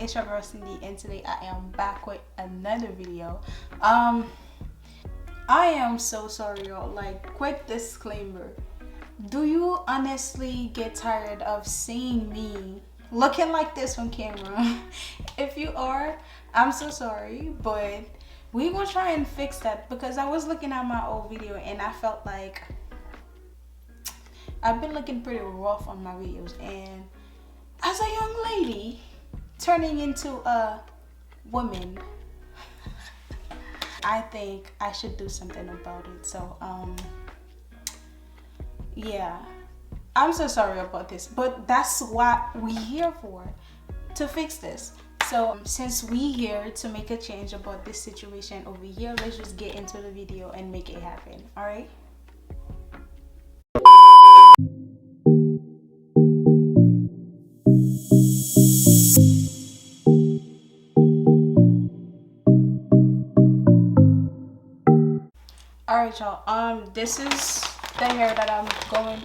it's your girl Cindy, and today I am back with another video. I am so sorry, y'all. Like, quick disclaimer: do you honestly get tired of seeing me looking like this on camera? If you are, I'm so sorry, but we gonna try and fix that, because I was looking at my old video and I felt like I've been looking pretty rough on my videos, and as a young lady turning into a woman, I think I should do something about it. So yeah, I'm so sorry about this, but that's what we here for, to fix this. So since we here to make a change about this situation over here, let's just get into the video and make it happen. All right. All right, y'all. This is the hair that I'm going.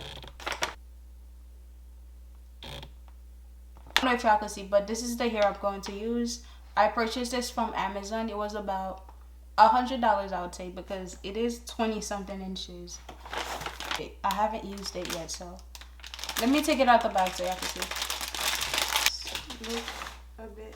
I don't know if y'all can see, but this is the hair I'm going to use. I purchased this from Amazon. It was about $100, I would say, because it is 20 something inches. I haven't used it yet, so let me take it out the bag so y'all can see. Look a bit.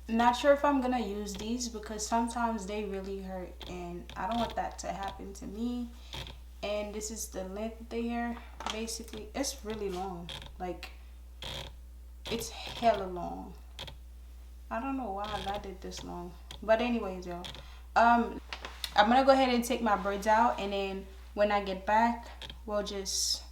Not sure if I'm gonna use these because sometimes they really hurt, and I don't want that to happen to me. And this is the length of the hair. Basically, it's really long. Like, it's hella long. I don't know why I did this long, but anyways, y'all, I'm gonna go ahead and take my braids out, and then when I get back, we'll just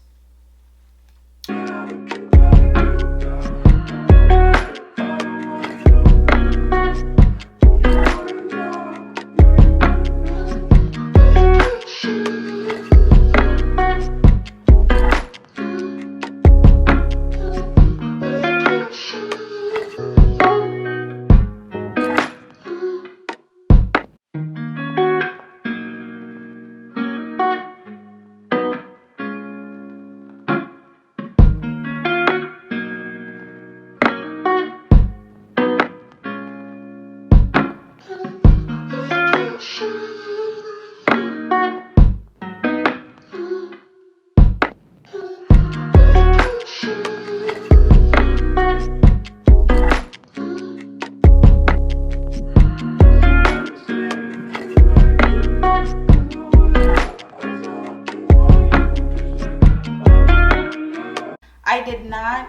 I did not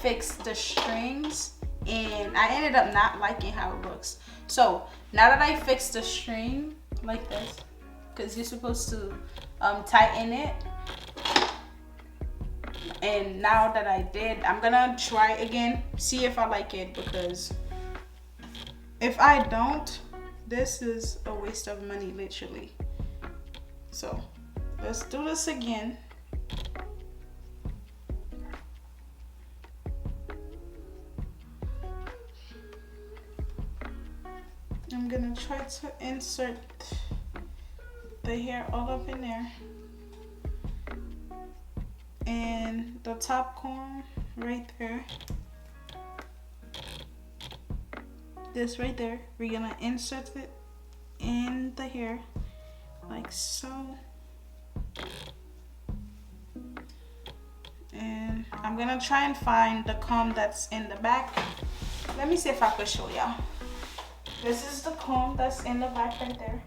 fix the strings, and I ended up not liking how it looks. So now that I fixed the string like this, because you're supposed to tighten it, and now that I did, I'm gonna try again, see if I like it, because if I don't, this is a waste of money, literally. So let's do this again. I'm gonna try to insert the hair all up in there, and the top comb right there, this right there, we're gonna insert it in the hair like so, and I'm gonna try and find the comb that's in the back. Let me see if I could show y'all. This is the comb that's in the back right there.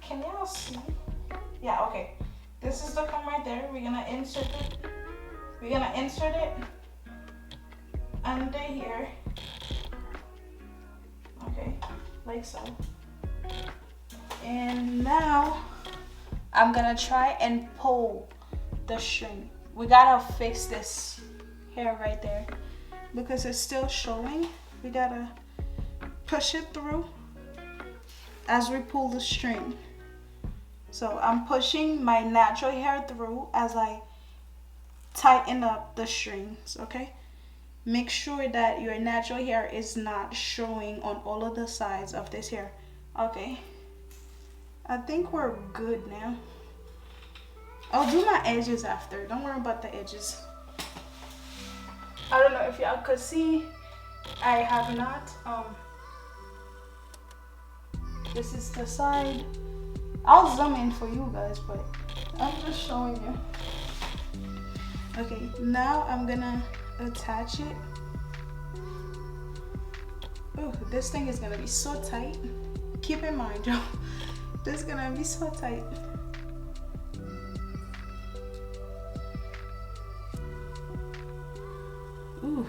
Can y'all see? Yeah, okay. This is the comb right there. We're gonna insert it. We're gonna insert it under here. Okay, like so. And now I'm gonna try and pull the string. We gotta fix this hair right there because it's still showing. We gotta push it through as we pull the string. So I'm pushing my natural hair through as I tighten up the strings, okay? make sure that your natural hair is not showing on all of the sides of this hair. Okay, I think we're good now. I'll do my edges after. Don't worry about the edges. I don't know if y'all could see. I have not. This is the side. I'll zoom in for you guys, but I'm just showing you. Okay, now I'm gonna attach it. Oh, this thing is gonna be so tight. Keep in mind, y'all, this is gonna be so tight. Ooh,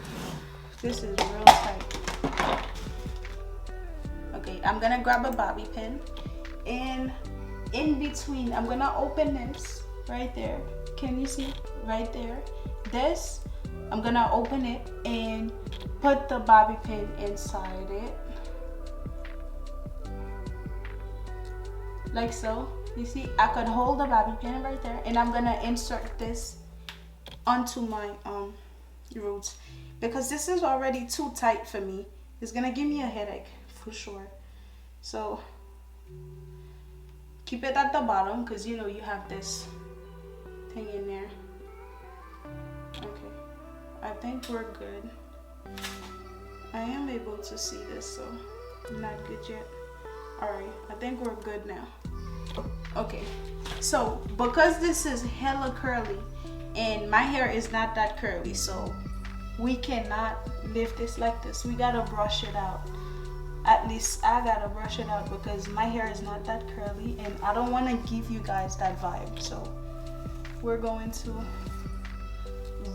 this is real tight. Okay, I'm gonna grab a bobby pin, and in between, I'm gonna open this right there. Can you see? Right there. This, I'm gonna open it and put the bobby pin inside it. Like so. You see, I could hold the bobby pin right there, and I'm gonna insert this onto my roots, because this is already too tight for me. It's gonna give me a headache for sure. So keep it at the bottom, because you know you have this thing in there. Okay, I think we're good. I am able to see this, so not good yet. All right, I think we're good now. Okay, so because this is hella curly and my hair is not that curly, so we cannot lift this like this. We gotta brush it out. At least I gotta brush it out, because my hair is not that curly and I don't want to give you guys that vibe. So we're going to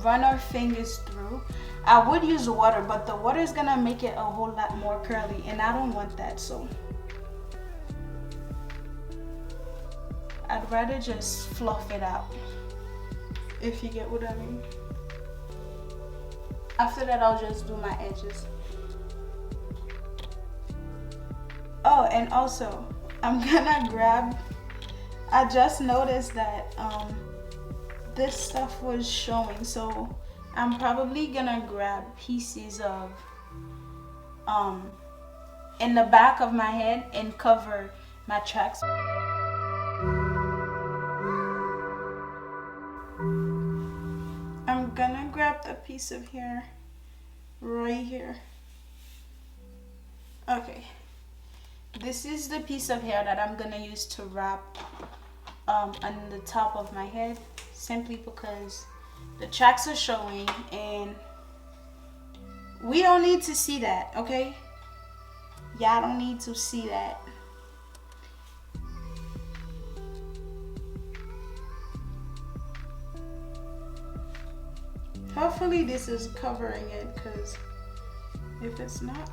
run our fingers through. I would use water, but the water is gonna make it a whole lot more curly, and I don't want that. So I'd rather just fluff it out, if you get what I mean. After that, I'll just do my edges. Oh, and also, I'm gonna grab, I just noticed that this stuff was showing, so I'm probably gonna grab pieces of in the back of my head and cover my tracks. I'm gonna grab the piece of hair right here. Okay, this is the piece of hair that I'm gonna use to wrap on the top of my head, simply because the tracks are showing and we don't need to see that, okay? Y'all don't need to see that. Hopefully this is covering it, because if it's not,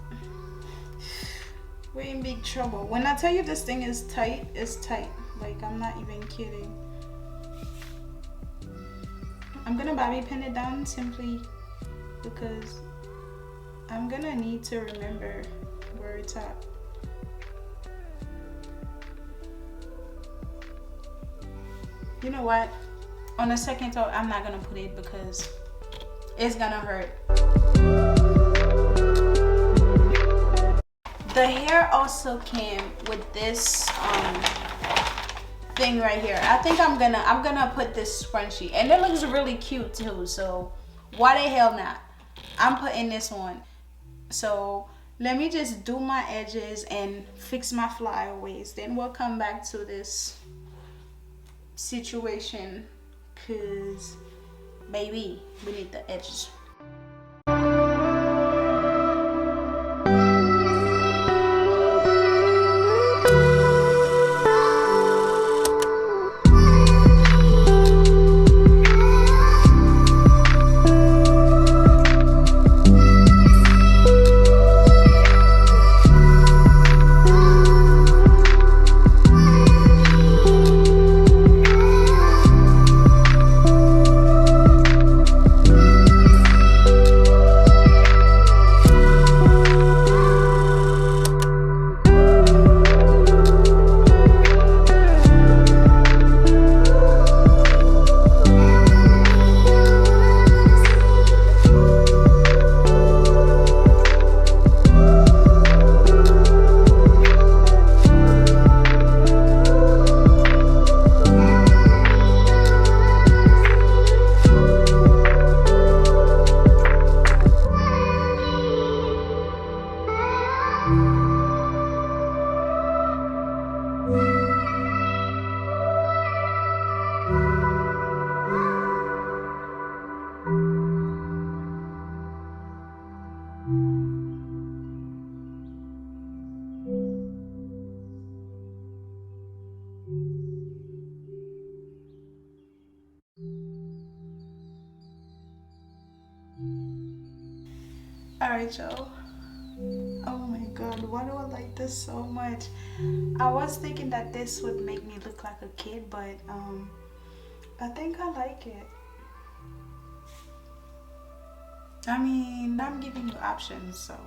we're in big trouble. When I tell you this thing is tight, it's tight. Like, I'm not even kidding. I'm gonna bobby pin it down simply because I'm gonna need to remember where it's at. You know what? On a second thought, I'm not gonna put it because it's gonna hurt. The hair also came with this thing right here. I think I'm gonna put this scrunchie, and it looks really cute too, so why the hell not? I'm putting this one. So let me just do my edges and fix my flyaways, then we'll come back to this situation, cause baby, we need the edges. Alright, y'all. Oh my god, why do I like this so much? I was thinking that this would make me look like a kid, but I think I like it. I mean, I'm giving you options, so.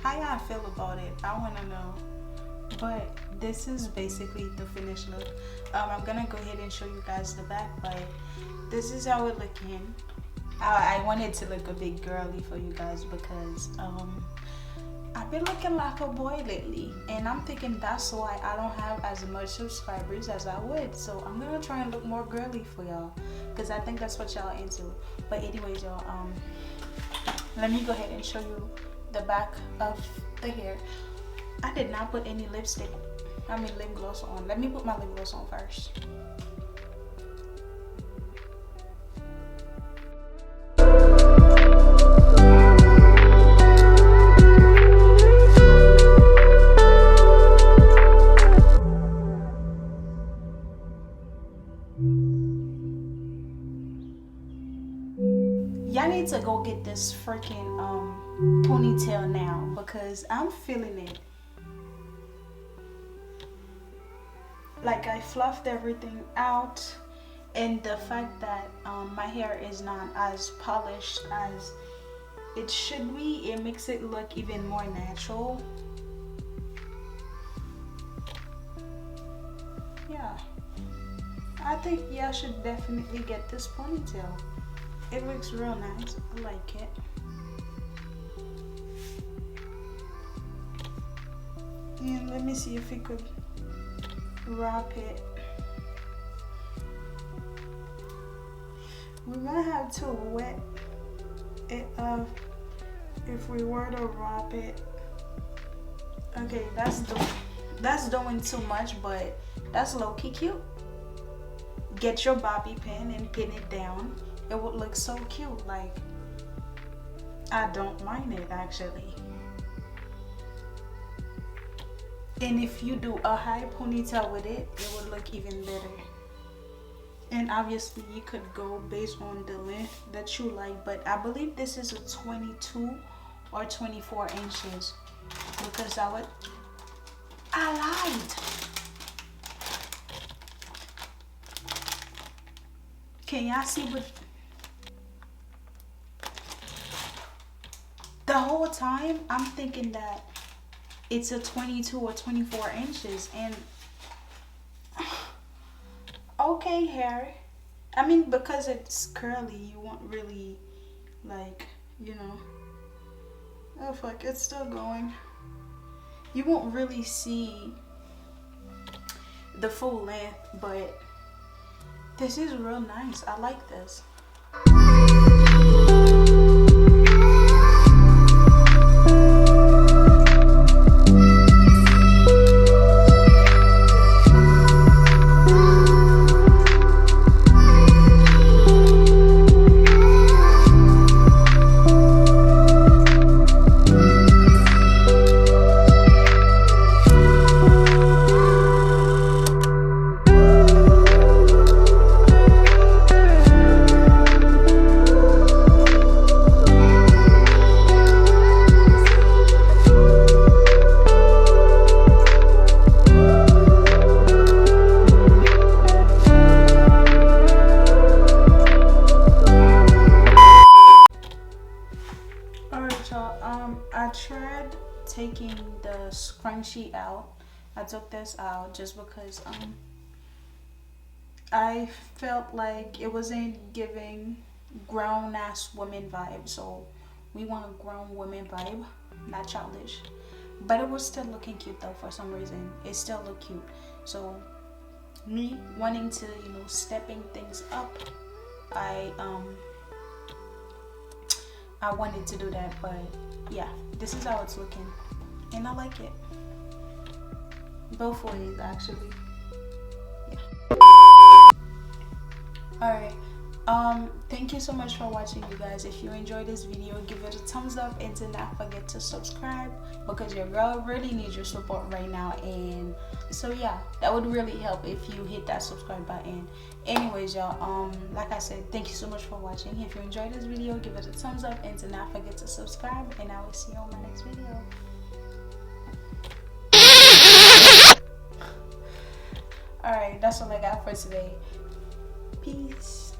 How y'all feel about it? I wanna know. But this is basically the finished look. I'm gonna go ahead and show you guys the back, but this is how it looking. I wanted to look a bit girly for you guys because I've been looking like a boy lately, and I'm thinking that's why I don't have as much subscribers as I would. So I'm gonna try and look more girly for y'all because I think that's what y'all into. But anyways, y'all, let me go ahead and show you the back of the hair. I did not put any lip gloss on. Let me put my lip gloss on first. Y'all need to go get this freaking ponytail now because I'm feeling it. Like, I fluffed everything out, and the fact that my hair is not as polished as it should be, it makes it look even more natural. Yeah, I think y'all should definitely get this ponytail. It looks real nice. I like it. And let me see if we could wrap it. We're gonna have to wet it up if we were to wrap it. Okay, that's doing too much, but that's low-key cute. Get your bobby pin and pin it down. It would look so cute. Like, I don't mind it actually. And if you do a high ponytail with it, it would look even better. And obviously you could go based on the length that you like, but I believe this is a 22 or 24 inches because I lied. Can y'all see what? The whole time I'm thinking that it's a 22 or 24 inches, and okay, hair. I mean, because it's curly, you won't really, like, you know. Oh fuck, it's still going. You won't really see the full length, but this is real nice. I like this. I tried taking the scrunchie out. I took this out just because I felt like it wasn't giving grown ass woman vibe. So we want a grown woman vibe, not childish. But it was still looking cute though. For some reason it still looked cute. So me wanting to, you know, stepping things up, I wanted to do that. But yeah, this is how it's looking, and I like it both ways actually. Yeah. All right, Thank you so much for watching, you guys. If you enjoyed this video, give it a thumbs up and do not forget to subscribe, because your girl really needs your support right now. And so yeah, that would really help if you hit that subscribe button. Anyways, y'all, like I said, thank you so much for watching. If you enjoyed this video, give it a thumbs up and do not forget to subscribe, and I will see you on my next video. Alright, that's all I got for today. Peace.